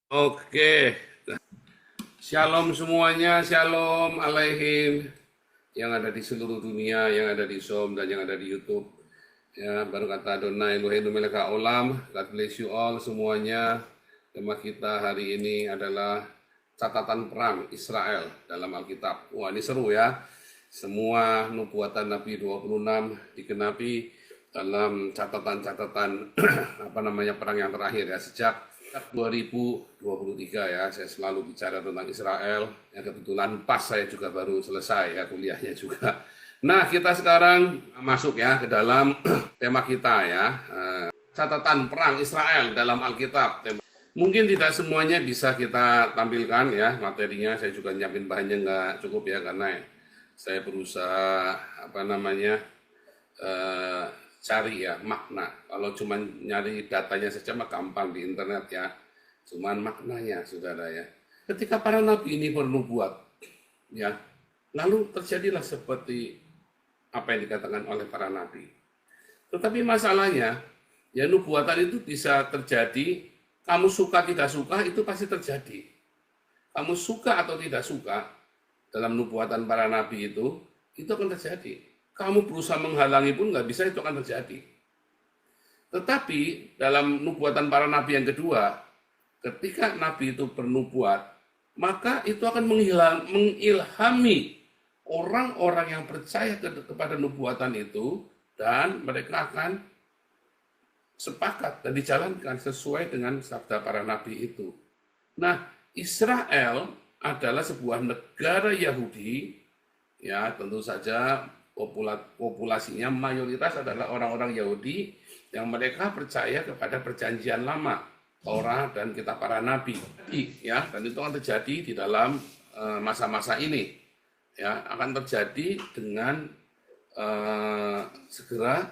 Oke, shalom semuanya, shalom alaihim yang ada di seluruh dunia, yang ada di Zoom dan yang ada di YouTube. Ya, baru kata Adonai Elohim melek olam. God bless you all semuanya. Tema kita hari ini adalah catatan perang Israel dalam Alkitab. Wah, ini seru ya. Semua nubuatan Nabi 26 digenapi dalam catatan-catatan perang yang terakhir ya, sejak 2023 ya. Saya selalu bicara tentang Israel, yang kebetulan pas saya juga baru selesai ya kuliahnya juga. Nah, kita sekarang masuk ya ke dalam tema kita ya, catatan perang Israel dalam Alkitab. Mungkin tidak semuanya bisa kita tampilkan ya materinya. Saya juga nyiapin bahannya nggak cukup ya, karena saya berusaha cari ya makna. Kalau cuma nyari datanya saja mah gampang di internet ya. Cuman maknanya, saudara ya. Ketika para nabi ini bernubuat, ya, lalu terjadilah seperti apa yang dikatakan oleh para nabi. Tetapi masalahnya, ya, nubuatan itu bisa terjadi, kamu suka tidak suka itu pasti terjadi. Kamu suka atau tidak suka dalam nubuatan para nabi itu akan terjadi. Kamu berusaha menghalangi pun nggak bisa, itu akan terjadi. Tetapi dalam nubuatan para nabi yang kedua, ketika nabi itu bernubuat, maka itu akan mengilhami orang-orang yang percaya kepada nubuatan itu, dan mereka akan sepakat dan dijalankan sesuai dengan sabda para nabi itu. Nah, Israel adalah sebuah negara Yahudi, ya, tentu saja populasinya mayoritas adalah orang-orang Yahudi yang mereka percaya kepada perjanjian lama, Torah dan kitab para nabi, ya, dan itu akan terjadi di dalam masa-masa ini, ya, akan terjadi dengan segera.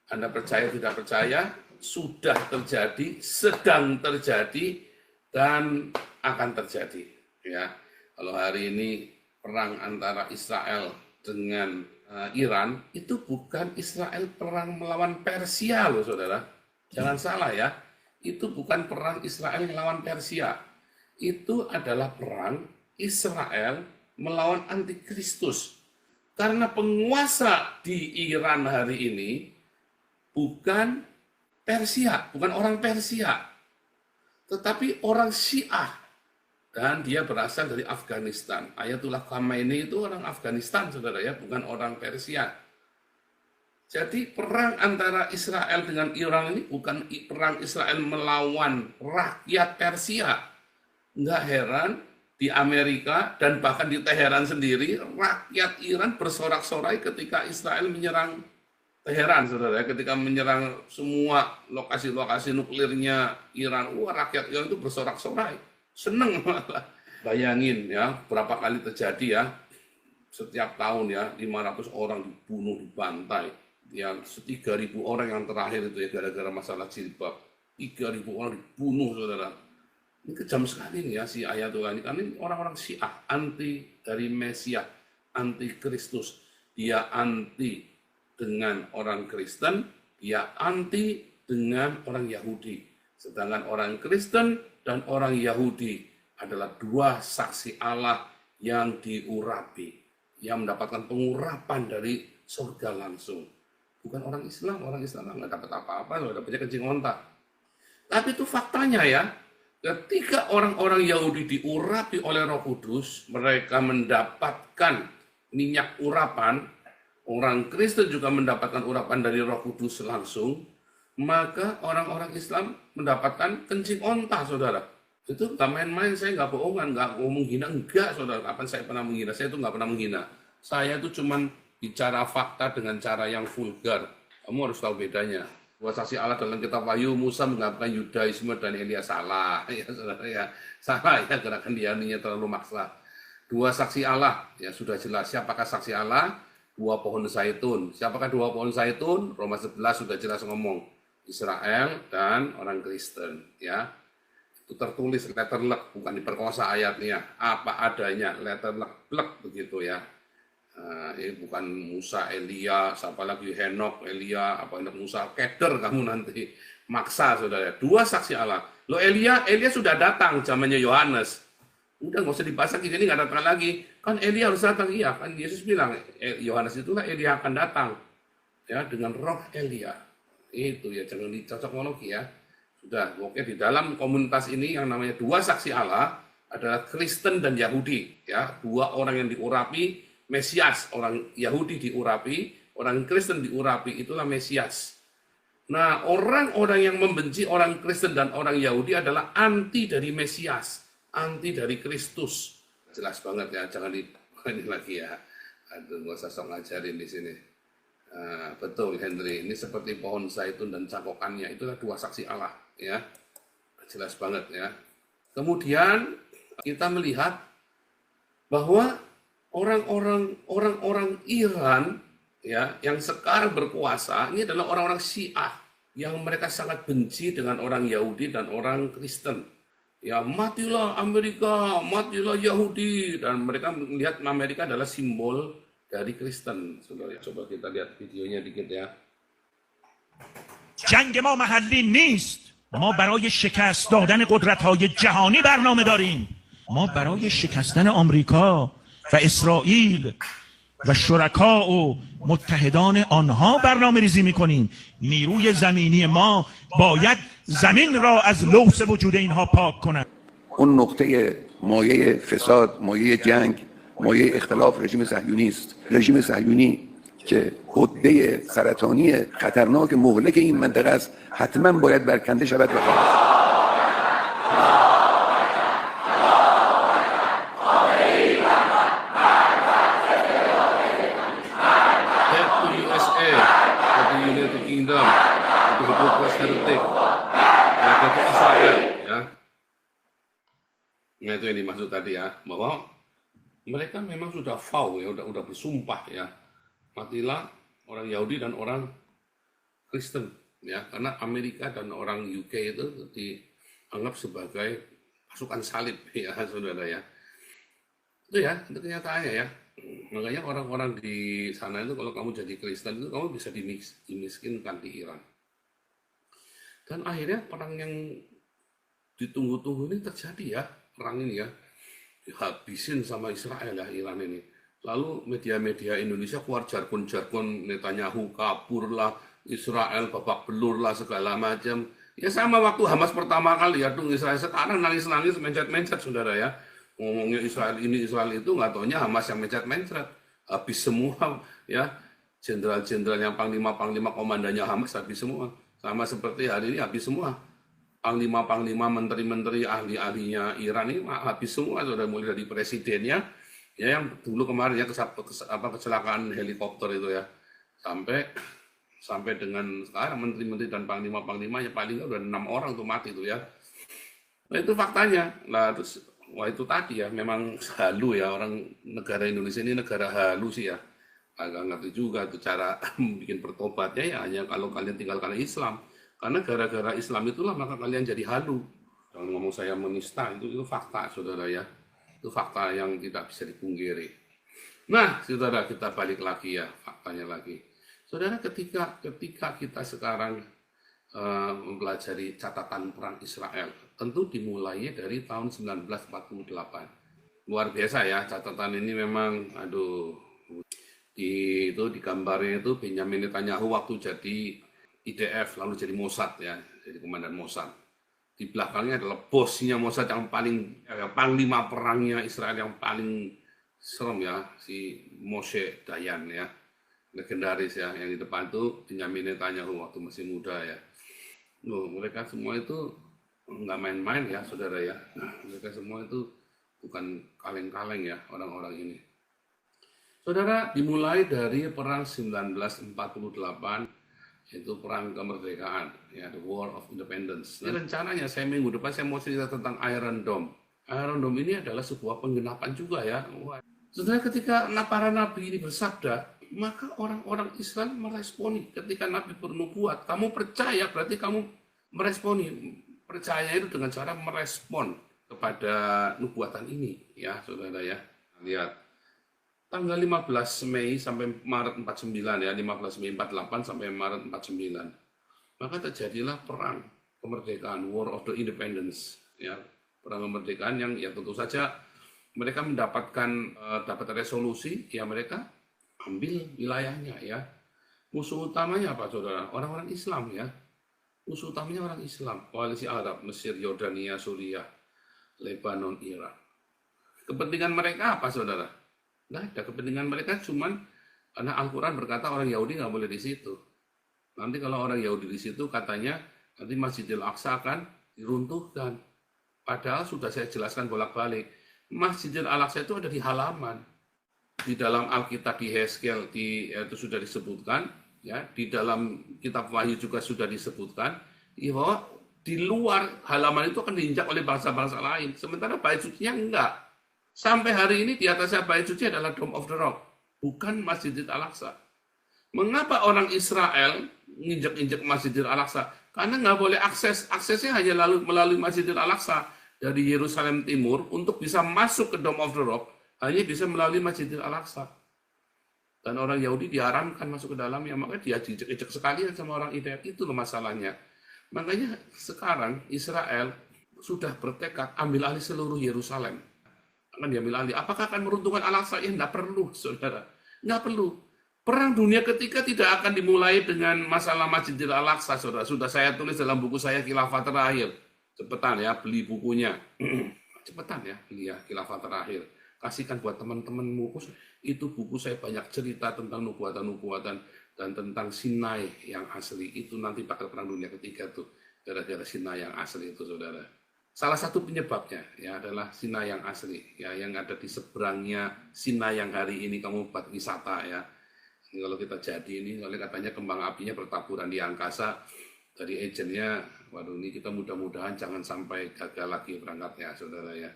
Anda percaya tidak percaya, sudah terjadi, sedang terjadi, dan akan terjadi, ya. Kalau hari ini perang antara Israel dengan Iran, itu bukan Israel perang melawan Persia loh, saudara. Jangan salah ya, itu bukan perang Israel melawan Persia. Itu adalah perang Israel melawan antikristus. Karena penguasa di Iran hari ini bukan Persia, bukan orang Persia, tetapi orang Syiah. Dan dia berasal dari Afghanistan. Ayatullah Khamenei itu orang Afghanistan, saudara ya, bukan orang Persia. Jadi perang antara Israel dengan Iran ini bukan perang Israel melawan rakyat Persia. Nggak heran di Amerika dan bahkan di Teheran sendiri, rakyat Iran bersorak-sorai ketika Israel menyerang Teheran, saudara, ketika menyerang semua lokasi-lokasi nuklirnya Iran. Wah, rakyat Iran itu bersorak-sorai, seneng malah. Bayangin ya, berapa kali terjadi ya, setiap tahun ya, 500 orang dibunuh, dibantai. Ya, 3.000 orang yang terakhir itu ya, gara-gara masalah jilbab. 3.000 orang dibunuh, saudara. Ini kejam sekali nih ya si Ayatullah ini. Karena ini orang-orang Syiah, anti dari Mesias, anti Kristus. Dia anti dengan orang Kristen, dia anti dengan orang Yahudi. Sedangkan orang Kristen dan orang Yahudi adalah dua saksi Allah yang diurapi, yang mendapatkan pengurapan dari surga langsung. Bukan orang Islam nggak dapat apa-apa, nggak dapatnya kencing onta. Tapi itu faktanya ya, ketika orang-orang Yahudi diurapi oleh Roh Kudus, mereka mendapatkan minyak urapan. Orang Kristen juga mendapatkan urapan dari Roh Kudus langsung, maka orang-orang Islam mendapatkan kencing onta, saudara. Itu nggak main-main, saya nggak bohongan, nggak ngomong hina, enggak, saudara. Kapan saya pernah menghina? Saya itu nggak pernah menghina. Saya itu cuman bicara fakta dengan cara yang vulgar. Kamu harus tahu bedanya. Dua saksi Allah dalam kitab Wahyu, Musa mengatakan Yudaisme dan Elia salah, ya saudara ya, salah ya, gerakan dianinya terlalu maksa. Dua saksi Allah, ya sudah jelas. Siapakah saksi Allah? Dua pohon zaitun. Siapakah dua pohon zaitun? Roma 11 sudah jelas ngomong. Israel dan orang Kristen, ya. Itu tertulis letter luck, bukan diperkosa ayatnya. Apa adanya, letter luck, blek begitu ya. Ini bukan Musa, Elia, siapa lagi Henok, Elia, apa Henok, Musa, keder kamu nanti. maksa, saudara. Dua saksi Allah. Lo Elia sudah datang zamannya Yohanes. Udah nggak usah dibahas lagi, jadi nggak datang lagi. Kan Elia harus datang, iya. Kan Yesus bilang, Yohanes itulah Elia akan datang. Ya, dengan roh Elia. Itu ya, jangan dicocokologi ya. Sudah, oke, di dalam komunitas ini yang namanya dua saksi Allah adalah Kristen dan Yahudi. Ya, dua orang yang diurapi, Mesias. Orang Yahudi diurapi, orang Kristen diurapi, itulah Mesias. Nah, orang-orang yang membenci orang Kristen dan orang Yahudi adalah anti dari Mesias, anti dari Kristus. Jelas banget ya, jangan ini lagi ya. Aduh, nggak usah sok ngajarin di sini. Betul, Henry. Ini seperti pohon zaitun dan cangkokannya. Itulah dua saksi Allah, ya. Jelas banget ya. Kemudian kita melihat bahwa orang-orang Iran ya yang sekarang berkuasa ini adalah orang-orang Syiah yang mereka sangat benci dengan orang Yahudi dan orang Kristen. Ya, matilah Amerika, matilah Yahudi, dan mereka melihat Amerika adalah simbol dari Kristen. Saudara, coba kita lihat videonya dikit ya. جنگ ما محلی نیست. ما برای شکست دادن قدرت‌های جهانی برنامه داریم. ما برای شکستن آمریکا و اسرائیل و شرکا و متحدان آنها برنامه ریزی می‌کنیم. نیروی زمینی ما باید زمین را از لوث وجود اینها پاک کند. اون نقطه مایه فساد، مایه جنگ، مایه اختلاف رژیم صهیونی است. رژیم صهیونی که غده سرطانی خطرناک مهلک این منطقه است، حتما باید برکنده شود و Nah, itu yang dimaksud tadi ya, bahwa mereka memang sudah vow ya, udah bersumpah ya, matilah orang Yahudi dan orang Kristen ya, karena Amerika dan orang UK itu dianggap sebagai pasukan salib ya, saudara ya. Itu ya, itu kenyataannya ya. Makanya orang-orang di sana itu kalau kamu jadi Kristen itu kamu bisa dimiskinkan di Iran. Dan akhirnya perang yang ditunggu-tunggu ini terjadi ya, perang ini ya, dihabisin sama Israel ya Iran ini. Lalu media-media Indonesia keluar jargon-jargon Netanyahu kabur lah, Israel babak belur lah segala macam. Ya sama waktu Hamas pertama kali ya, tuh Israel sekarang nangis-nangis mencet-mencet saudara ya. Ngomongnya Israel ini Israel itu, nggak taunya Hamas yang mencet-mencet. Habis semua ya, jenderal-jenderal yang panglima-panglima komandannya Hamas habis semua. Sama seperti hari ini habis semua. Panglima-panglima, menteri-menteri, ahli-ahlinya Iran ini habis semua, sudah mulai dari presidennya, ya yang dulu kemarin ya kecelakaan helikopter itu ya, sampai dengan sekarang menteri-menteri dan panglima-panglima ya paling udah 6 orang tuh mati tuh ya. Nah itu faktanya. Nah terus wah itu tadi ya, memang halu ya, orang negara Indonesia ini negara halu sih ya. Agak ngerti juga tuh cara bikin bertobatnya ya, hanya kalau kalian tinggalkan Islam. Karena gara-gara Islam itulah maka kalian jadi halu. Jangan ngomong saya menista, itu fakta saudara ya. Itu fakta yang tidak bisa dipungkiri. Nah saudara, kita balik lagi ya, faktanya lagi. Saudara, ketika kita sekarang mempelajari catatan perang Israel, tentu dimulai dari tahun 1948. Luar biasa ya, catatan ini memang, aduh, itu digambarnya itu Benjamin Netanyahu waktu jadi IDF lalu jadi Mossad ya, jadi komandan Mossad. Di belakangnya adalah bosnya Mossad yang paling panglima perangnya Israel yang paling serem ya, si Moshe Dayan ya, legendaris ya. Yang di depan itu Benjamin Netanyahu waktu masih muda ya. Loh, mereka semua itu nggak main-main ya saudara ya. Nah, mereka semua itu bukan kaleng-kaleng ya orang-orang ini. Saudara, dimulai dari perang 1948, yaitu perang kemerdekaan, ya, the War of Independence. Ini rencananya saya minggu depan saya mau cerita tentang Iron Dome. Iron Dome ini adalah sebuah penggenapan juga ya. Saudara, ketika para nabi ini bersabda, maka orang-orang Islam meresponi. Ketika Nabi bernubuat, kamu percaya berarti kamu meresponi. Percaya itu dengan cara merespon kepada nubuatan ini, ya saudara ya. Lihat. Tanggal 15 Mei sampai Maret 49 ya, 15 Mei 48 sampai Maret 49. maka terjadilah perang kemerdekaan, War of the Independence, ya, perang kemerdekaan yang ya tentu saja mereka mendapatkan dapat resolusi, ya mereka ambil wilayahnya, ya. Musuh utamanya apa, saudara? Orang-orang Islam, ya. Musuh utamanya orang Islam, koalisi Arab, Mesir, Yordania, Suriah, Lebanon, Irak. Kepentingan mereka apa, saudara? Nggak ada. Kepentingan mereka cuman karena Al-Quran berkata orang Yahudi nggak boleh di situ. Nanti kalau orang Yahudi di situ katanya nanti Masjidil Aqsa akan diruntuhkan. Padahal sudah saya jelaskan bolak-balik. Masjidil Aqsa itu ada di halaman. Di dalam Alkitab di Hezkel itu sudah disebutkan, ya, di dalam kitab Wahyu juga sudah disebutkan, ya, bahwa di luar halaman itu akan diinjak oleh bangsa-bangsa lain. Sementara bait sucinya enggak. Sampai hari ini di atasnya bait suci adalah Dome of the Rock, bukan Masjidil Al-Aqsa. Mengapa orang Israel nginjak-injak Masjidil Al-Aqsa? Karena nggak boleh aksesnya hanya melalui Masjidil Al-Aqsa dari Yerusalem Timur. Untuk bisa masuk ke Dome of the Rock hanya bisa melalui Masjidil Al-Aqsa. Dan orang Yahudi diharamkan masuk ke dalamnya, makanya dia injak-injak sekalian sama orang Israel. Itu loh masalahnya. Makanya sekarang Israel sudah bertekad ambil alih seluruh Yerusalem. Akan diambil alih. Apakah akan meruntuhkan Al-Aqsa? Ya, nggak perlu, saudara. Nggak perlu. Perang dunia ketiga tidak akan dimulai dengan masalah Masjidil Al-Aqsa, saudara. Sudah saya tulis dalam buku saya Khilafah Terakhir. Cepetan ya, beli bukunya. Cepetan ya, beli ya, Khilafah Terakhir. Kasihkan buat teman-temanmu. Itu buku saya banyak cerita tentang nubuatan-nubuatan dan tentang Sinai yang asli. Itu nanti bakal perang dunia ketiga tuh. Gara-gara Sinai yang asli itu, saudara. Salah satu penyebabnya ya adalah Sinai yang asli, ya, yang ada di seberangnya Sinai yang hari ini kamu buat wisata, ya. Ini kalau kita jadi ini, oleh katanya kembang apinya bertaburan di angkasa. Dari agennya, waduh ini kita mudah-mudahan jangan sampai gagal lagi berangkatnya, saudara, ya.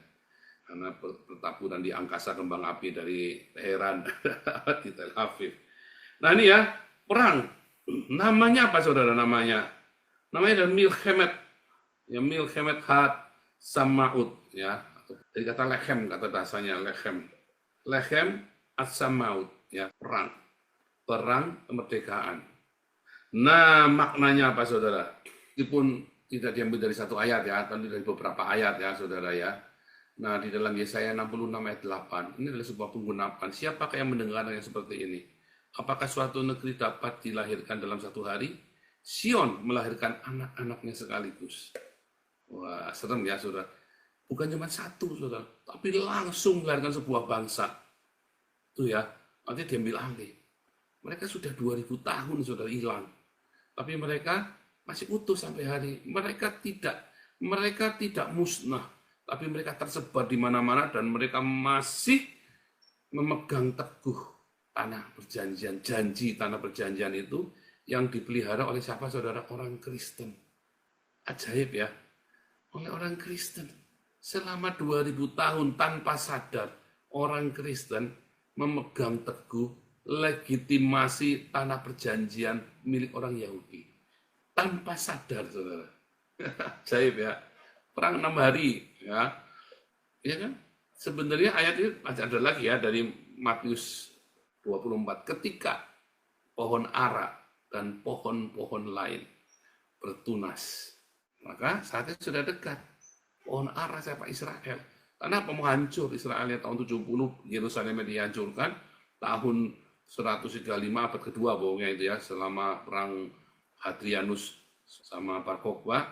Karena bertaburan di angkasa kembang api dari Teheran di Tel Aviv. Nah ini ya, perang. Namanya apa, saudara, namanya? Namanya adalah Milchemet. Ya, Milchemet Had Samaut, ya. Dari kata lechem, kata dasarnya lechem. Lechem As-Samaut, ya, perang. Perang kemerdekaan. Nah, maknanya apa, saudara? Meskipun tidak diambil dari satu ayat, ya, tapi dari beberapa ayat, ya, saudara, ya. Nah, di dalam Yesaya 66 ayat 8, ini adalah sebuah penggunaan. Siapakah yang mendengar yang seperti ini? Apakah suatu negeri dapat dilahirkan dalam satu hari? Sion melahirkan anak-anaknya sekaligus. Wah, serem ya, saudara. Bukan cuma satu, saudara, tapi langsung melahirkan sebuah bangsa. Itu ya, nanti diambil alih. Mereka sudah 2000 tahun, saudara, hilang. Tapi mereka masih utuh sampai hari. Mereka tidak musnah. Tapi mereka tersebar di mana-mana dan mereka masih memegang teguh tanah perjanjian. Janji tanah perjanjian itu yang dipelihara oleh siapa, saudara? Orang Kristen. Ajaib ya. Oleh orang Kristen. Selama 2000 tahun tanpa sadar, orang Kristen memegang teguh legitimasi tanah perjanjian milik orang Yahudi. Tanpa sadar, saudara. Ajaib ya. Perang 6 hari, ya. Ya kan? Sebenarnya ayat ini ada lagi ya dari Matius 24. Ketika pohon ara dan pohon-pohon lain bertunas, maka saatnya sudah dekat. Pohon ara siapa? Israel. Karena apa? Mau hancur Israelnya tahun 70, Yerusalem dihancurkan, tahun 135 abad kedua pokoknya itu ya, selama perang Hadrianus sama Bar Kokhba,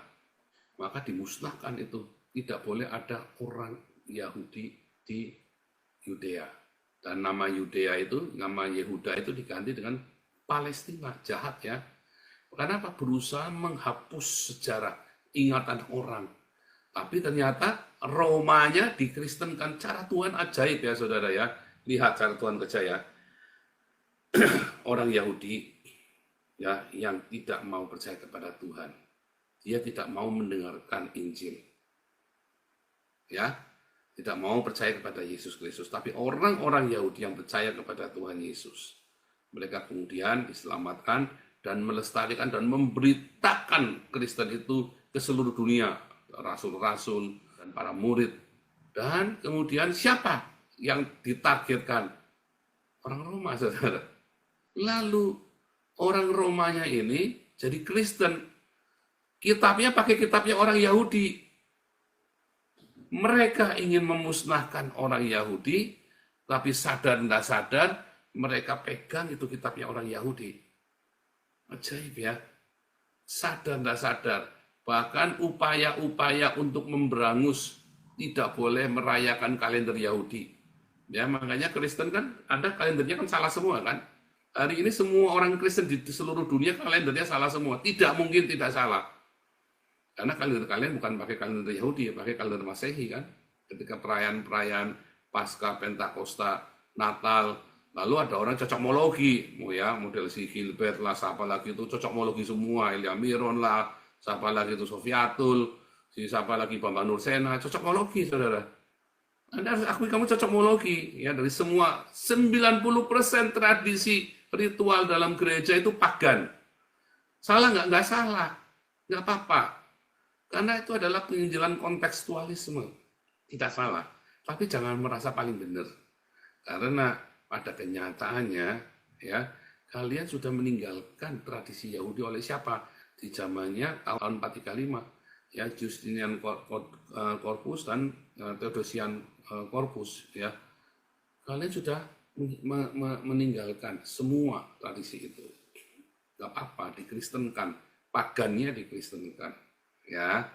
maka dimusnahkan itu. Tidak boleh ada orang Yahudi di Yudea. Dan nama Yudea itu, nama Yehuda itu diganti dengan Palestina. Jahat ya. Karena apa? Berusaha menghapus sejarah, ingatan orang. Tapi ternyata Romanya dikristenkan. Cara Tuhan ajaib ya, saudara ya. Lihat cara Tuhan kerja ya. Orang Yahudi ya yang tidak mau percaya kepada Tuhan. Dia tidak mau mendengarkan Injil. Ya, tidak mau percaya kepada Yesus Kristus. Tapi orang-orang Yahudi yang percaya kepada Tuhan Yesus, mereka kemudian diselamatkan dan melestarikan dan memberitakan Kristen itu ke seluruh dunia. Rasul-rasul dan para murid. Dan kemudian siapa yang ditargetkan? Orang Roma, saudara. Lalu orang Romanya ini jadi Kristen. kitabnya pakai kitabnya orang Yahudi. Mereka ingin memusnahkan orang Yahudi, tapi sadar tidak sadar mereka pegang itu kitabnya orang Yahudi. Ajaib ya. Sadar tidak sadar. Bahkan upaya-upaya untuk memberangus tidak boleh merayakan kalender Yahudi. Ya, makanya Kristen kan, Anda kalendernya kan salah semua kan. Hari ini semua orang Kristen di seluruh dunia kalendernya salah semua. Tidak mungkin tidak salah. Karena kalender kalian bukan pakai kalender Yahudi, ya pakai kalender Masehi kan. Ketika perayaan-perayaan Paskah, Pentakosta, Natal, lalu ada orang cocokmologi, ya model si Gilbert lah, siapa lagi itu cocokmologi semua, Elia Miron lah, siapa lagi itu Sofiatul, siapa lagi Bambang Nursena, cocokmologi saudara. Anda harus akui kamu cocokmologi, ya dari semua 90% tradisi ritual dalam gereja itu pagan. Salah nggak? Nggak salah, nggak apa-apa. Karena itu adalah penginjilan kontekstualisme, tidak salah. Tapi jangan merasa paling benar. Karena pada kenyataannya, ya kalian sudah meninggalkan tradisi Yahudi oleh siapa? Di zamannya tahun 435, ya Justinian Corpus dan Theodosian Corpus, ya kalian sudah meninggalkan semua tradisi itu. Gak apa-apa, dikristenkan, pagannya dikristenkan, ya.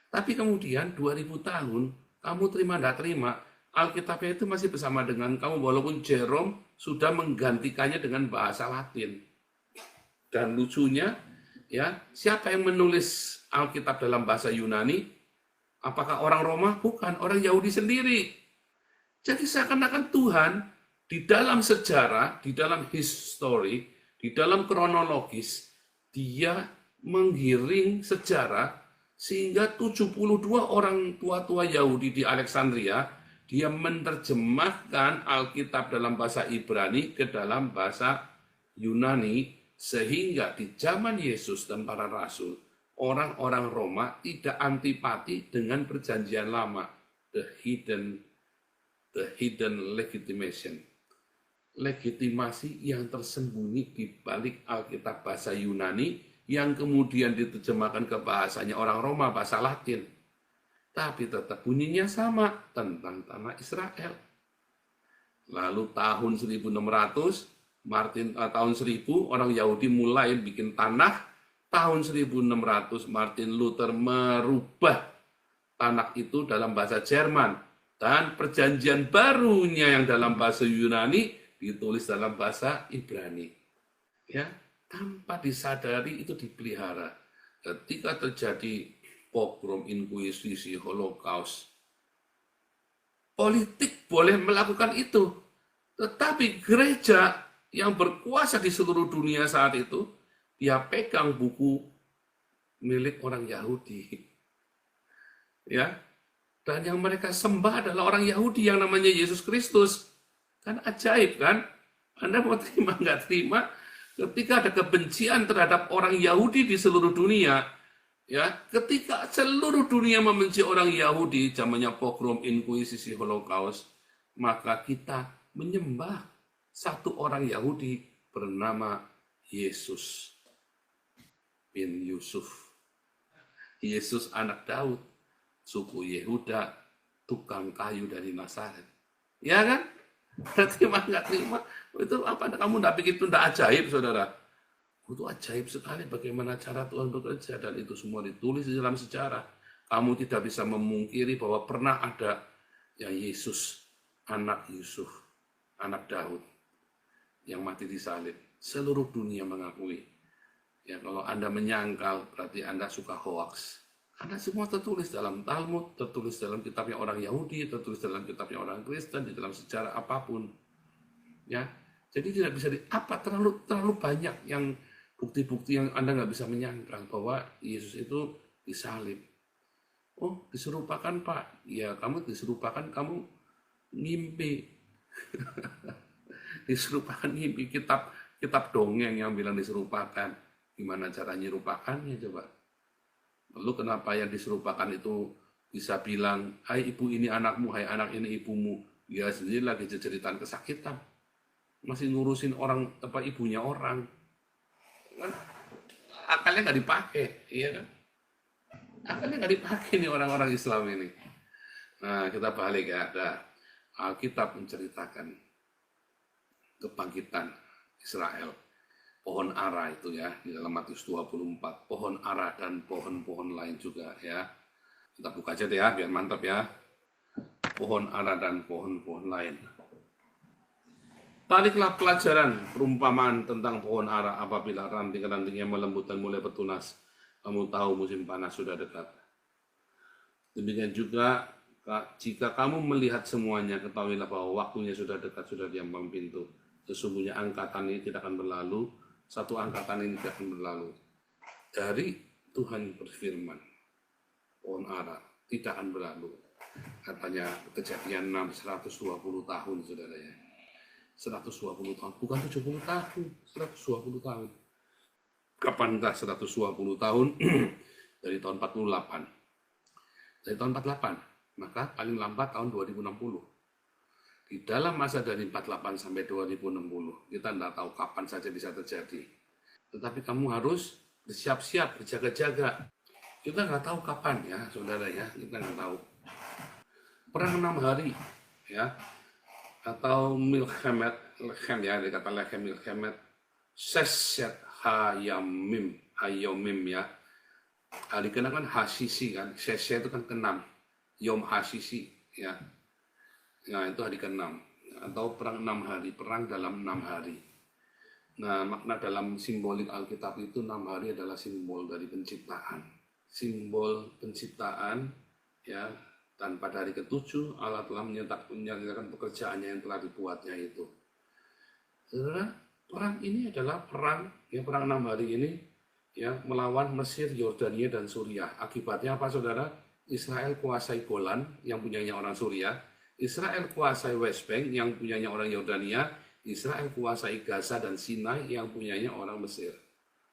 Tapi kemudian 2000 tahun kamu terima tidak terima, Alkitabnya itu masih bersama dengan kamu, walaupun Jerome sudah menggantikannya dengan bahasa Latin. Dan lucunya, ya siapa yang menulis Alkitab dalam bahasa Yunani? Apakah orang Roma? Bukan, orang Yahudi sendiri. Jadi seakan-akan Tuhan di dalam sejarah, di dalam history, di dalam kronologis, dia menggiring sejarah sehingga 72 orang tua-tua Yahudi di Alexandria, dia menerjemahkan Alkitab dalam bahasa Ibrani ke dalam bahasa Yunani, sehingga di zaman Yesus dan para rasul, orang-orang Roma tidak antipati dengan perjanjian lama, the hidden legitimation. Legitimasi yang tersembunyi di balik Alkitab bahasa Yunani yang kemudian diterjemahkan ke bahasanya orang Roma, bahasa Latin. Tapi tetap bunyinya sama tentang tanah Israel. Lalu tahun 1600, tahun 1000 orang Yahudi mulai bikin tanah. Tahun 1600 Martin Luther merubah tanah itu dalam bahasa Jerman, dan perjanjian barunya yang dalam bahasa Yunani ditulis dalam bahasa Ibrani. Ya, tanpa disadari itu dipelihara. Ketika terjadi pogrom, inkuisisi, holocaust, politik boleh melakukan itu, tetapi gereja yang berkuasa di seluruh dunia saat itu, dia pegang buku milik orang Yahudi. Ya. Dan yang mereka sembah adalah orang Yahudi yang namanya Yesus Kristus. Kan ajaib kan? Anda mau terima nggak terima, ketika ada kebencian terhadap orang Yahudi di seluruh dunia, ya, ketika seluruh dunia membenci orang Yahudi, zamannya pogrom, inkuisisi, holocaust, maka kita menyembah satu orang Yahudi bernama Yesus bin Yusuf. Yesus anak Daud, suku Yehuda, tukang kayu dari Nazaret. Ya kan? Terima nggak terima, itu apa? Kamu nggak pikir itu nggak ajaib, saudara? Itu ajaib sekali bagaimana cara Tuhan bekerja, dan itu semua ditulis di dalam sejarah. Kamu tidak bisa memungkiri bahwa pernah ada yang Yesus, anak Yusuf, anak Daud, yang mati disalib. Seluruh dunia mengakui. Ya, kalau Anda menyangkal, berarti Anda suka hoax. Karena semua tertulis dalam Talmud, tertulis dalam kitabnya orang Yahudi, tertulis dalam kitabnya orang Kristen, di dalam sejarah apapun. Ya, jadi tidak bisa terlalu banyak yang bukti-bukti yang Anda nggak bisa menyangkal bahwa Yesus itu disalib. Oh, diserupakan Pak. Ya, kamu diserupakan, kamu ngimpi. Diserupakan ngimpi, kitab dongeng yang bilang diserupakan. Gimana cara nyerupakannya coba? Lalu kenapa yang diserupakan itu bisa bilang, hai ibu ini anakmu, hai anak ini ibumu. Dia sendiri lagi jeritan kesakitan. Masih ngurusin orang, ibunya orang. Kan akalnya nggak dipakai, iya kan? Akhirnya nggak dipakai nih orang-orang Islam ini. Nah, kita balik ya. Nah, Alkitab menceritakan kebangkitan Israel. Pohon ara itu ya, di dalam Matius 24. Pohon ara dan pohon-pohon lain juga ya. Kita buka aja deh ya, biar mantap ya. Pohon ara dan pohon-pohon lain. Tariklah pelajaran perumpamaan tentang pohon ara apabila ranting-rantingnya melembut dan mulai bertunas. Kamu tahu musim panas sudah dekat. Demikian juga jika kamu melihat semuanya, ketahuilah bahwa waktunya sudah dekat, sudah di ambang pintu. Sesungguhnya angkatan ini tidak akan berlalu, satu angkatan ini tidak akan berlalu. Dari Tuhan berfirman, pohon ara tidak akan berlalu. Katanya Kejadian 6, 120 tahun, saudara ya. 120 tahun, bukan 70 tahun, 120 tahun. Kapankah 120 tahun? Dari tahun 48. Dari tahun 48, maka paling lambat tahun 2060. Di dalam masa dari 48 sampai 2060, kita tidak tahu kapan saja bisa terjadi. Tetapi kamu harus bersiap-siap, berjaga-jaga. Kita nggak tahu kapan ya, saudara ya, kita nggak tahu. Perang 6 hari, ya, atau milchemet, lechem ya, dikata lechem milchemet, seset hayamim, ya. Hari ke-6 kan hasisi kan, seset itu kan ke-6, yom hasisi ya. Nah, itu hari ke-6 atau perang 6 hari, perang dalam 6 hari. Nah, makna dalam simbolik Alkitab itu 6 hari adalah simbol dari penciptaan. Simbol penciptaan ya, dan pada hari ke-7 Allah telah menyatakan pekerjaannya yang telah dibuatnya itu. Saudara, perang ini adalah perang, ya perang 6 hari ini ya melawan Mesir, Yordania dan Suriah. Akibatnya apa saudara? Israel kuasai Golan yang punyanya orang Suriah, Israel kuasai West Bank yang punyanya orang Yordania, Israel kuasai Gaza dan Sinai yang punyanya orang Mesir.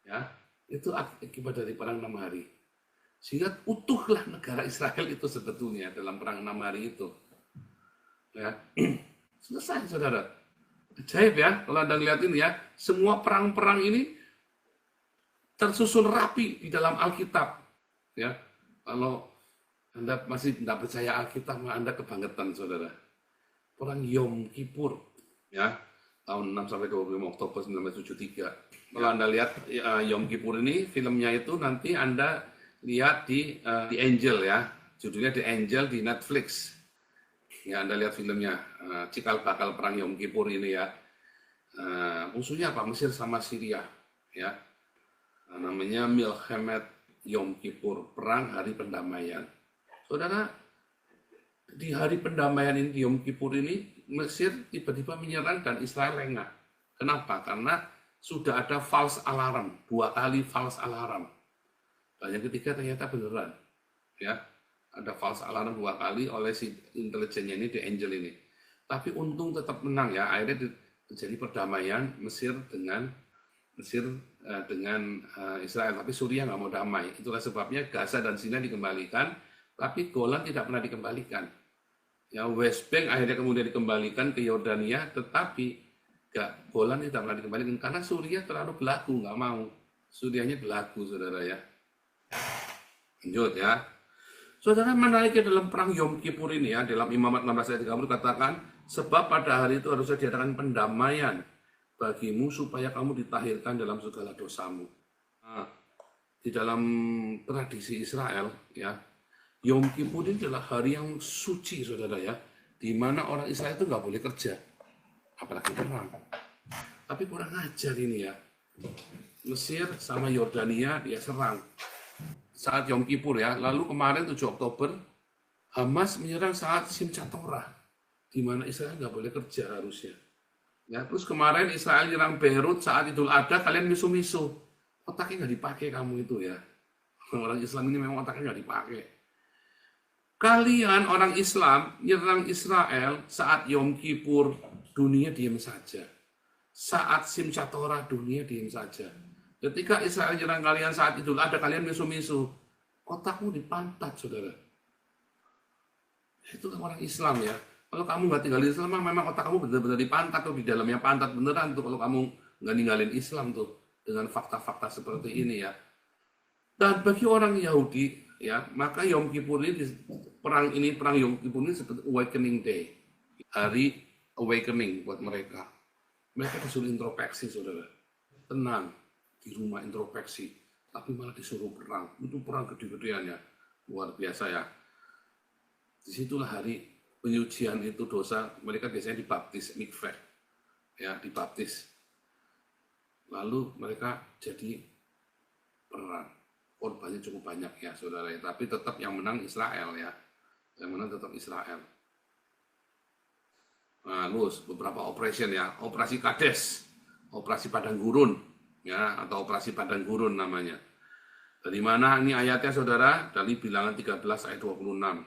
Ya, itu akibat dari perang 6 hari. Sehingga utuhlah negara Israel itu sebetulnya dalam perang 6 hari itu. Ya, selesai saudara. Ajaib ya, kalau Anda lihat ini ya, semua perang-perang ini tersusun rapi di dalam Alkitab. Ya, kalau Anda masih tidak percaya Alkitab, Anda kebangetan, saudara. Perang Yom Kippur, ya, tahun 6 sampai 25 Oktober 1973. Kalau Anda lihat Yom Kippur ini, filmnya itu nanti Anda lihat di The Angel ya, judulnya The Angel di Netflix. Ya, Anda lihat filmnya, cikal bakal perang Yom Kippur ini ya. Musuhnya apa? Mesir sama Syria, ya. Namanya Milchemet Yom Kippur, perang hari pendamaian. Saudara, di hari pendamaian ini, di Yom Kippur ini, Mesir tiba-tiba menyerang dan Israel lengah. Kenapa? Karena sudah ada false alarm, 2 kali false alarm. Dan yang ketiga ternyata beneran. Ya, ada false alarm 2 kali oleh si intelijennya ini, The Angel ini. Tapi untung tetap menang ya, akhirnya terjadi perdamaian Mesir dengan Israel, tapi Suriah nggak mau damai. Itulah sebabnya Gaza dan Sinai dikembalikan, tapi Golan tidak pernah dikembalikan. Ya, West Bank akhirnya kemudian dikembalikan ke Yordania, tetapi Golan tidak pernah dikembalikan karena Suriah terlalu belagu, nggak mau. Suriahnya belagu, saudara ya. Lanjut ya. Saudara, menariknya dalam perang Yom Kippur ini ya, dalam Imamat 16 ayat 30 katakan, sebab pada hari itu harusnya diadakan pendamaian bagimu supaya kamu ditahirkan dalam segala dosamu. Nah, di dalam tradisi Israel, ya, Yom Kippur ini adalah hari yang suci, saudara ya, di mana orang Israel itu nggak boleh kerja, apalagi perang. Tapi kurang ajar ini ya. Mesir sama Yordania dia serang saat Yom Kippur ya. Lalu kemarin 7 Oktober Hamas menyerang saat Simchat Torah, di mana Israel nggak boleh kerja harusnya. Ya, terus kemarin Israel nyerang Beirut saat Idul Adha, kalian misu-misu. Otaknya nggak dipakai kamu itu ya. Orang Islam ini memang otaknya nggak dipakai. Kalian orang Islam nyerang Israel saat Yom Kippur, dunia diam saja. Saat Simchat Torah, dunia diam saja. Ketika Israel nyerang kalian saat Idul Adha, kalian misu-misu. Otakmu dipantat, saudara. Itu orang Islam ya. Kalau kamu nggak tinggal di Islam, memang otak kamu benar-benar dipantat tuh, di dalamnya pantat beneran tuh. Kalau kamu nggak ninggalin Islam tuh dengan fakta-fakta seperti ini ya. Dan bagi orang Yahudi, ya, maka Yom Kippur ini perang Yom Kippur ini seperti awakening day, hari awakening buat mereka. Mereka disuruh introspeksi, saudara. Tenang, di rumah introspeksi. Tapi malah disuruh perang. Itu perang gede-gedeannya. Luar biasa ya. Disitulah hari penyucian itu dosa. Mereka biasanya dibaptis, mikveh. Ya, dibaptis. Lalu mereka jadi perang. Korbannya cukup banyak ya, saudara. Tapi tetap yang menang Israel ya. Yang menang tetap Israel. Nah, terus beberapa operation ya, operasi Kades, operasi Padang Gurun, ya, atau operasi Padang Gurun namanya. Dari mana ini ayatnya, saudara? Dari Bilangan 13 ayat 26.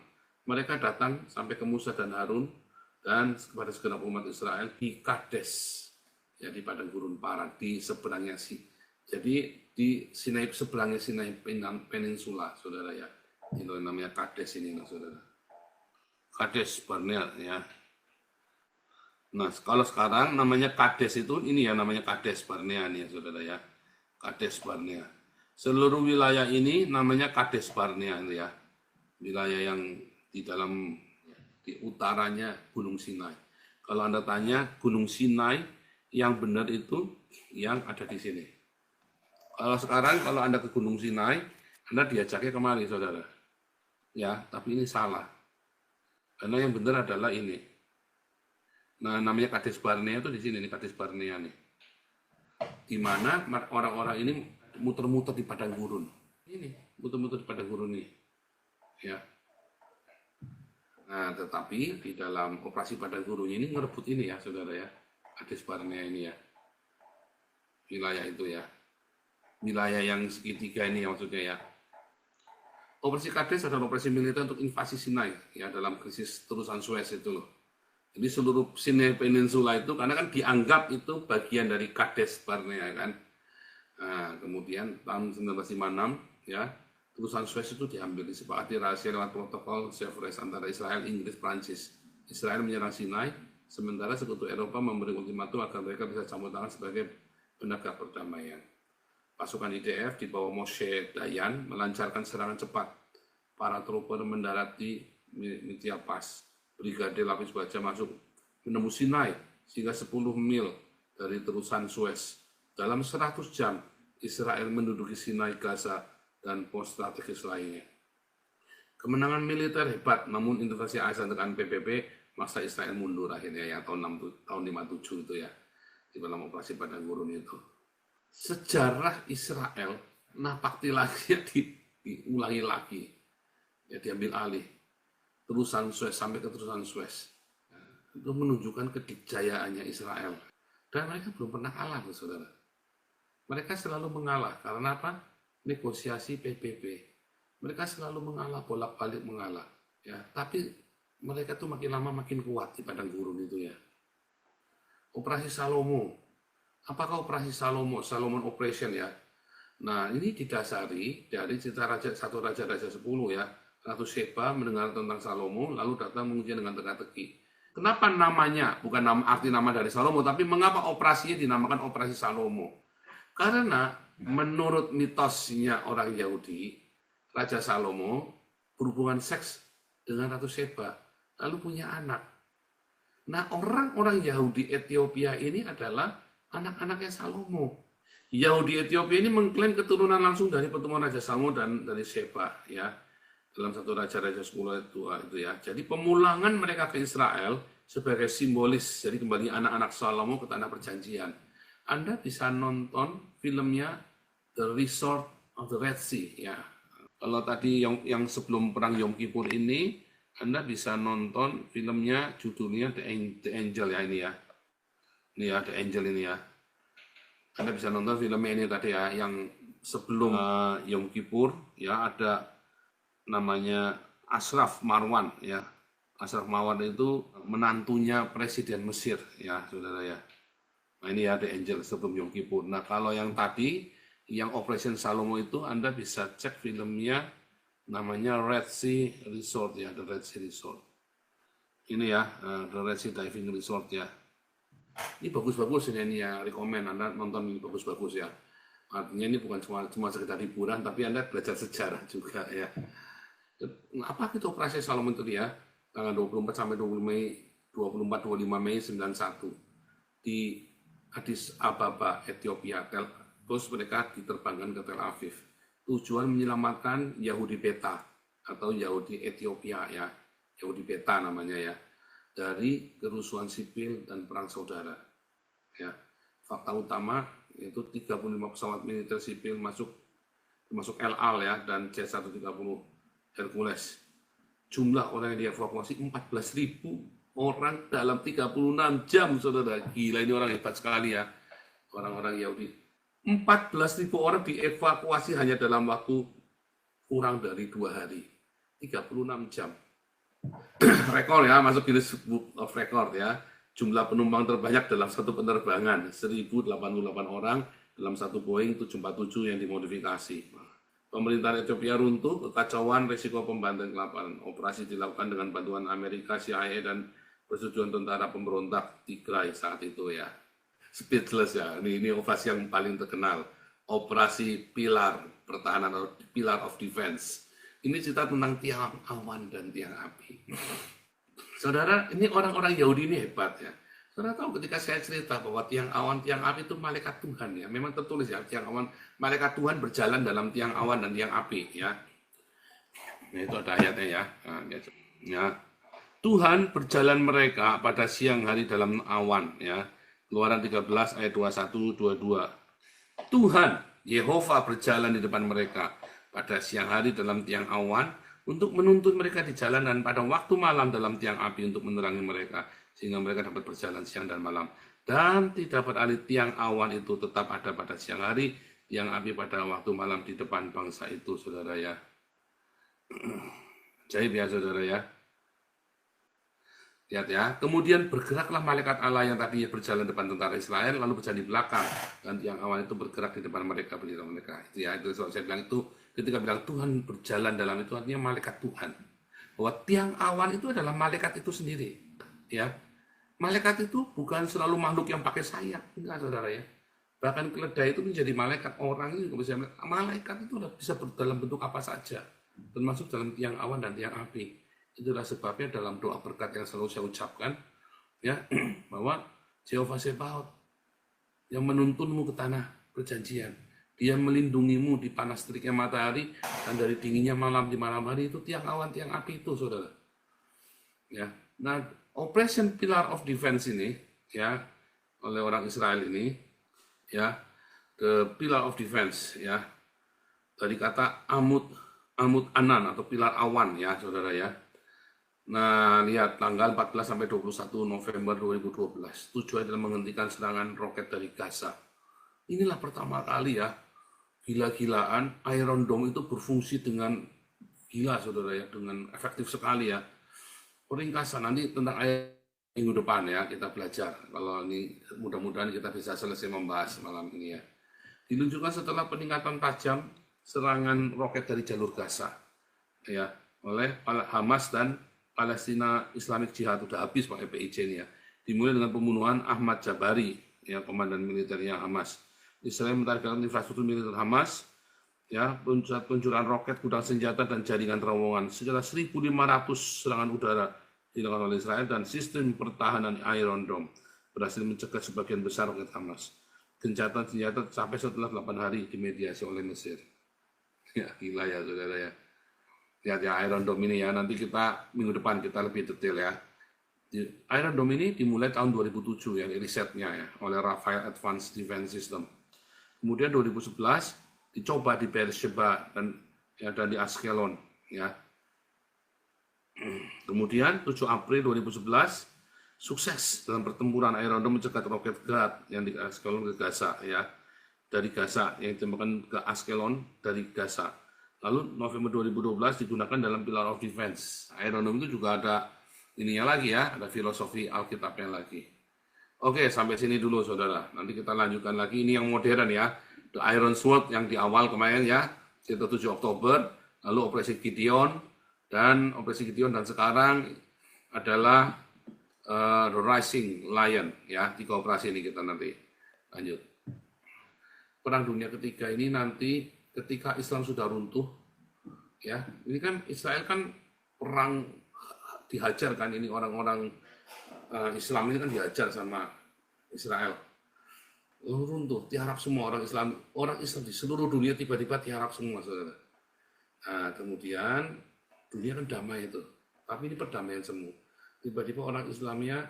Mereka datang sampai ke Musa dan Harun dan kepada segenap umat Israel di Kades, ya, di Padang Gurun Paran, di seberangnya jadi di Sinai, seberangnya Sinai Peninsula, saudara ya. Itu namanya Kades ini, saudara. Kades Barnea ya. Nah, kalau sekarang namanya Kades itu, ini ya namanya Kades Barnea nih ya, saudara ya. Kades Barnea. Seluruh wilayah ini namanya Kades Barnea itu ya. Wilayah yang di utaranya Gunung Sinai. Kalau Anda tanya Gunung Sinai yang benar itu yang ada di sini. Kalau sekarang kalau Anda ke Gunung Sinai, Anda diajaknya kemari, saudara. Ya, tapi ini salah. Karena yang benar adalah ini. Nah, namanya Kades Barnea itu di sini nih, Kades Barnea nih. Di mana orang-orang ini muter-muter di padang gurun. Ini, muter-muter di padang gurun nih. Ya. Nah, tetapi di dalam operasi padang gurun ini ngerebut ini ya, saudara ya. Kades Barnea ini ya. Wilayah itu ya. Wilayah yang segitiga ini ya, maksudnya ya. Operasi Kades adalah operasi militer untuk invasi Sinai ya, dalam krisis terusan Suez itu loh. Jadi seluruh Sinai Peninsula itu, karena kan dianggap itu bagian dari Kades Barnea kan. Nah, kemudian tahun 1956 ya, terusan Suez itu diambil, disepakati rahasia lewat protokol Sevres antara Israel, Inggris, Prancis. Israel menyerang Sinai, sementara sekutu Eropa memberi ultimatum agar mereka bisa campur tangan sebagai penegak perdamaian. Pasukan IDF di bawah Moshe Dayan melancarkan serangan cepat. Para trooper mendarat di Mitia Pass. Brigade Lapis Baja masuk menembus Sinai sehingga 10 mil dari terusan Suez. Dalam 100 jam, Israel menduduki Sinai, Gaza, dan pos strategis lainnya. Kemenangan militer hebat, namun invasi ASEAN dengan PBB, masa Israel mundur akhirnya ya, tahun 57 itu ya, di dalam operasi Padang Gurun itu. Sejarah Israel napakti lagi ya, diulangi lagi, ya, diambil alih. Terusan Suez sampai ke terusan Suez. Itu menunjukkan kedikjayaannya Israel. Dan mereka belum pernah kalah, saudara. Mereka selalu mengalah. Karena apa? Negosiasi PBB. Mereka selalu mengalah, bolak-balik mengalah. Ya, tapi mereka tuh makin lama makin kuat di padang gurun itu ya. Operasi Salomo. Apakah operasi Salomo? Salomon Operation ya. Nah, ini didasari dari cerita satu Raja 10 ya. Ratu Sheba mendengar tentang Salomo, lalu datang menguji dengan teka-teki. Kenapa namanya, bukan arti nama dari Salomo, tapi mengapa operasinya dinamakan operasi Salomo? Karena menurut mitosnya orang Yahudi, Raja Salomo berhubungan seks dengan Ratu Sheba, lalu punya anak. Nah, orang-orang Yahudi Ethiopia ini adalah anak-anaknya Salomo. Yahudi Ethiopia ini mengklaim keturunan langsung dari pertemuan Raja Salomo dan dari Sheba, ya. Dalam satu Raja-Raja 10 itu ya. Jadi pemulangan mereka ke Israel sebagai simbolis, jadi kembali anak-anak Salomo ke tanah perjanjian. Anda bisa nonton filmnya The Resort of the Red Sea ya. Kalau tadi yang sebelum perang Yom Kippur ini, Anda bisa nonton filmnya, judulnya The Angel ya ini ya. Ini ya The Angel ini ya. Anda bisa nonton filmnya ini tadi ya, yang sebelum Yom Kippur ya, ada namanya Ashraf Marwan ya. Ashraf Marwan itu menantunya Presiden Mesir ya, saudara ya. Nah ini ya The Angel sebelum Yom Kippur. Nah kalau yang tadi, yang Operation Salomo itu Anda bisa cek filmnya, namanya Red Sea Resort ya, The Red Sea Resort. Ini ya, The Red Sea Diving Resort ya. Ini bagus-bagus ini ya, rekomen Anda nonton, ini bagus-bagus ya. Artinya ini bukan cuma sekedar hiburan, tapi Anda belajar sejarah juga ya. Apa itu operasi Salomon itu ya? Tanggal 24 sampai 20 Mei 24-25 Mei 91 di Addis Ababa, Ethiopia. Terus mereka diterbangkan ke Tel Aviv. Tujuan menyelamatkan Yahudi Beta atau Yahudi Ethiopia ya, Yahudi Beta namanya ya, dari kerusuhan sipil dan perang saudara. Ya, fakta utama yaitu 35 pesawat militer sipil masuk El Al ya dan C-130 Hercules. Jumlah orang yang dievakuasi 14.000 orang dalam 36 jam, saudara. Gila, ini orang hebat sekali ya, orang-orang Yahudi. 14.000 orang dievakuasi hanya dalam waktu kurang dari 2 hari. 36 jam. Rekor ya, masuk Guinness Book of Record ya. Jumlah penumpang terbanyak dalam satu penerbangan, 1.088 orang dalam satu Boeing 747 yang dimodifikasi. Pemerintahan Ethiopia runtuh, kekacauan, risiko pembantaian kelaparan. Operasi dilakukan dengan bantuan Amerika, CIA, dan persetujuan tentara pemberontak Tigray saat itu ya. Speechless ya, ini operasi yang paling terkenal. Operasi Pilar Pertahanan atau Pilar of Defense. Ini cerita tentang tiang awan dan tiang api. Saudara, ini orang-orang Yahudi ini hebat ya. Saudara tahu ketika saya cerita bahwa tiang awan, tiang api itu malaikat Tuhan ya. Memang tertulis ya, tiang awan, malaikat Tuhan berjalan dalam tiang awan dan tiang api ya. Nah, itu ada ayatnya ya. Ya. Tuhan berjalan mereka pada siang hari dalam awan ya. Keluaran 13 ayat 21-22. Tuhan, Yehova berjalan di depan mereka pada siang hari dalam tiang awan untuk menuntun mereka di jalan dan pada waktu malam dalam tiang api untuk menerangi mereka sehingga mereka dapat berjalan siang dan malam. Dan tidak beralih tiang awan itu tetap ada pada siang hari, tiang api pada waktu malam di depan bangsa itu, saudara ya. Ajaib ya, saudara ya. Lihat ya, kemudian bergeraklah malaikat Allah yang tadinya berjalan depan tentara Israel, lalu berjalan di belakang, dan tiang awan itu bergerak di depan mereka, berdiri mereka. Itu ya, itu saya bilang itu, ketika bilang Tuhan berjalan dalam itu, artinya malaikat Tuhan. Bahwa tiang awan itu adalah malaikat itu sendiri. Ya, malaikat itu bukan selalu makhluk yang pakai sayap, enggak, saudara ya. Bahkan keledai itu menjadi malaikat, orang itu bisa malaikat itu bisa dalam bentuk apa saja, termasuk dalam tiang awan dan tiang api. Itulah sebabnya dalam doa berkat yang selalu saya ucapkan ya, bahwa Jehovah Sebaot yang menuntunmu ke tanah perjanjian, dia melindungimu di panas teriknya matahari dan dari dinginnya malam di malam hari, itu tiang awan tiang api itu, saudara ya. Nah, Operation Pillar of Defense ini ya, oleh orang Israel ini ya, the Pillar of Defense ya, dari kata Amud Anan atau pilar awan ya, saudara ya. Nah, lihat tanggal 14 sampai 21 November 2012. Tujuan adalah menghentikan serangan roket dari Gaza. Inilah pertama kali ya, gila-gilaan Iron Dome itu berfungsi dengan gila, saudara ya, dengan efektif sekali ya. Ringkasan nanti tentang minggu depan ya, kita belajar. Kalau ini mudah-mudahan kita bisa selesai membahas malam ini ya. Diluncurkan setelah peningkatan tajam serangan roket dari jalur Gaza ya, oleh Hamas dan Palestina Islamic Jihad. Udah habis pakai PIJ ini ya. Dimulai dengan pembunuhan Ahmad Jabari, ya, komandan militernya Hamas. Israel mentargetkan infrastruktur militer Hamas, ya, peluncuran roket, gudang senjata dan jaringan terowongan. Sekitar 1.500 serangan udara dilakukan oleh Israel dan sistem pertahanan Iron Dome berhasil mencegah sebagian besar roket Hamas. Gencatan senjata sampai setelah 8 hari dimediasi oleh Mesir. Ya, gila ya, saudara ya. Lihat ya Iron Dome ini ya, nanti kita minggu depan kita lebih detail ya. Iron Dome ini dimulai tahun 2007 ya, risetnya ya, oleh Rafael Advanced Defense System. Kemudian 2011 dicoba di Beersheba dan di Askelon ya. Kemudian 7 April 2011 sukses dalam pertempuran Iron Dome mencegat roket Grad yang di Askelon ke Gaza ya. Dari Gaza yang ditembakkan ke Askelon dari Gaza. Lalu November 2012 digunakan dalam Pillar of Defense. Iron Dome itu juga ada ininya lagi ya, ada filosofi Alkitabnya lagi. Oke, sampai sini dulu, saudara. Nanti kita lanjutkan lagi. Ini yang modern ya, The Iron Sword yang di awal kemarin ya, sekitar 7 Oktober, lalu Operasi Gideon, dan sekarang adalah The Rising Lion ya. 3 operasi ini kita nanti lanjut. Perang Dunia Ketiga ini nanti ketika Islam sudah runtuh, ya, ini kan Israel kan perang dihajar kan, ini orang-orang Islam ini kan dihajar sama Israel. Lalu runtuh, tiarap semua orang Islam di seluruh dunia tiba-tiba tiarap semua, saudara. Nah, kemudian dunia kan damai itu, tapi ini perdamaian semu. Tiba-tiba orang Islamnya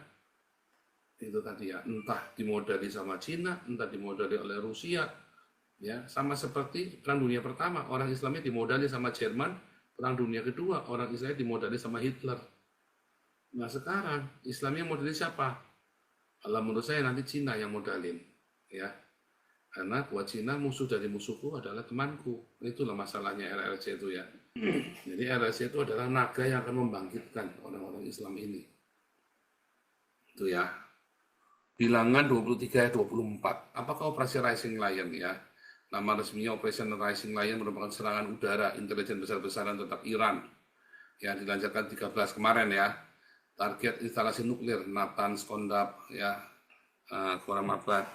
itu tadi ya, entah dimodali sama Cina, entah dimodali oleh Rusia, ya sama seperti Perang Dunia Pertama, orang Islamnya dimodali sama Jerman, Perang Dunia Kedua, orang Islamnya dimodali sama Hitler. Nah sekarang Islamnya modalin siapa? Allah menurut saya nanti Cina yang modalin, ya. Karena buat Cina musuh dari musuhku adalah temanku. Itulah masalahnya RRC itu ya. Jadi RRC itu adalah naga yang akan membangkitkan orang-orang Islam ini. Itu ya. Bilangan 23 ayat 24. Apakah operasi Rising Lion ya? Nama resminya Operation Rising Lion merupakan serangan udara intelijen besar-besaran terhadap Iran yang dilancarkan 13 kemarin ya. Target instalasi nuklir Natanz, Kondab, ya, Khorramabad,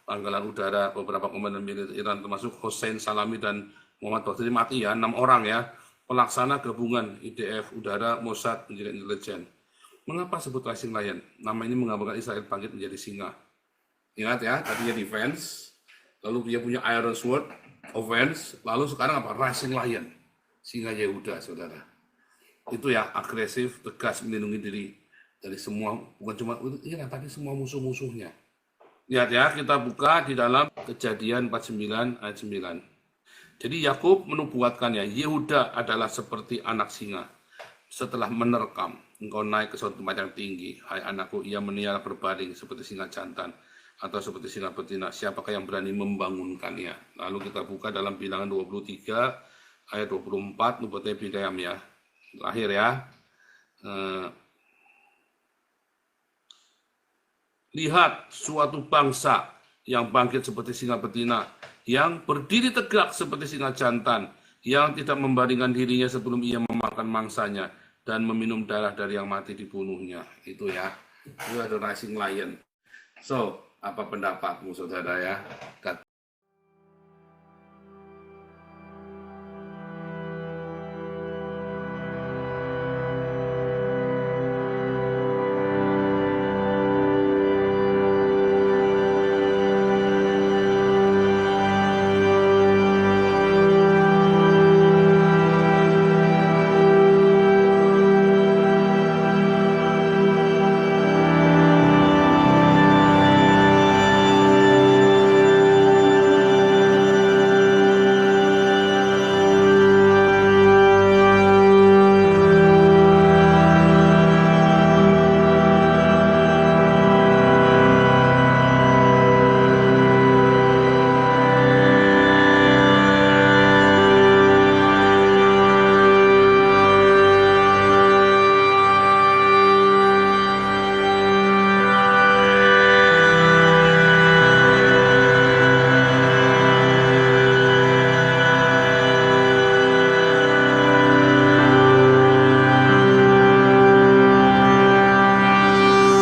pangkalan udara beberapa komandan militer Iran termasuk Hossein Salami dan Muhammad Baghdadi mati ya, 6 orang ya. Pelaksana gabungan IDF udara, Mossad, menjadi intelijen. Mengapa sebut Rising Lion? Nama ini menggambarkan Israel bangkit menjadi singa. Ingat ya, tadinya defense, lalu dia punya Iron Sword, offense, lalu sekarang apa? Rising Lion, singa Yehuda, saudara. Itu ya, agresif, tegas, melindungi diri dari semua, bukan cuma Iran, tapi semua musuh-musuhnya. Lihat ya, kita buka di dalam Kejadian 49 ayat 9. Jadi Yakub menubuatkan ya, Yehuda adalah seperti anak singa. Setelah menerkam, engkau naik ke suatu tempat yang tinggi. Hai anakku, ia meniara berbaring seperti singa jantan atau seperti singa betina. Siapakah yang berani membangunkannya? Lalu kita buka dalam Bilangan 23 ayat 24, Nubuatnya Bileam ya. Terakhir ya. Lihat suatu bangsa yang bangkit seperti singa betina, yang berdiri tegak seperti singa jantan, yang tidak membaringkan dirinya sebelum ia memakan mangsanya dan meminum darah dari yang mati dibunuhnya. Itu ya. Itu ada Rising Lion. So, apa pendapatmu saudara ya? God